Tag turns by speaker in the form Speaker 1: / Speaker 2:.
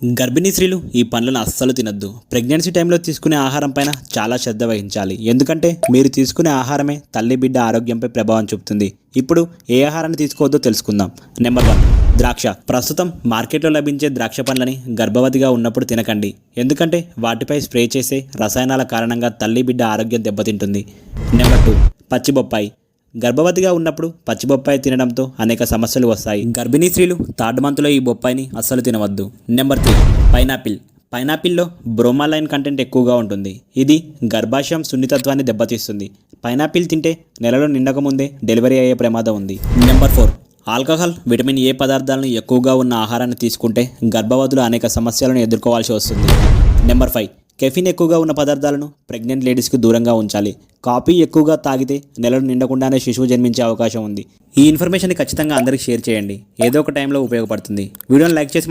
Speaker 1: గర్భిణీ స్త్రీలు ఈ పండ్లను అస్సలు తినొద్దు. ప్రెగ్నెన్సీ టైంలో తీసుకునే ఆహారం పైన చాలా శ్రద్ధ వహించాలి. ఎందుకంటే మీరు తీసుకునే ఆహారమే తల్లి బిడ్డ ఆరోగ్యంపై ప్రభావం చూపుతుంది. ఇప్పుడు ఏ ఆహారాన్ని తీసుకోవద్దో తెలుసుకుందాం. నెంబర్ 1, ద్రాక్ష. ప్రస్తుతం మార్కెట్లో లభించే ద్రాక్ష పండ్లని గర్భవతిగా ఉన్నప్పుడు తినకండి. ఎందుకంటే వాటిపై స్ప్రే చేసే రసాయనాల కారణంగా తల్లి బిడ్డ ఆరోగ్యం దెబ్బతింటుంది. నెంబర్ 2, పచ్చిబొప్పాయి. గర్భవతిగా ఉన్నప్పుడు పచ్చిబొప్పాయి తినడంతో అనేక సమస్యలు వస్తాయి. గర్భిణీ స్త్రీలు థర్డ్ మంత్లో ఈ బొప్పాయిని అస్సలు తినవద్దు. Number 3, pineapple. పైనాపిల్లో బ్రోమాలైన్ కంటెంట్ ఎక్కువగా ఉంటుంది. ఇది గర్భాశయం సున్నితత్వాన్ని దెబ్బతీస్తుంది. పైనాపిల్ తింటే నెలలో నిండకముందే డెలివరీ అయ్యే ప్రమాదం ఉంది. నెంబర్ 4, ఆల్కహాల్, విటమిన్ ఏ పదార్థాలను ఎక్కువగా ఉన్న ఆహారాన్ని తీసుకుంటే గర్భవతులు అనేక సమస్యలను ఎదుర్కోవాల్సి వస్తుంది. నెంబర్ 5, కెఫిన్ ఎక్కువగా ఉన్న పదార్థాలను ప్రెగ్నెంట్ లేడీస్కి దూరంగా ఉంచాలి. కాఫీ ఎక్కువగా తాగితే నెలలు నిండకుండానే శిశువు జన్మించే అవకాశం ఉంది. ఈ ఇన్ఫర్మేషన్ ఖచ్చితంగా అందరికీ షేర్ చేయండి. ఏదో ఒక టైంలో ఉపయోగపడుతుంది. వీడియోని లైక్ చేసి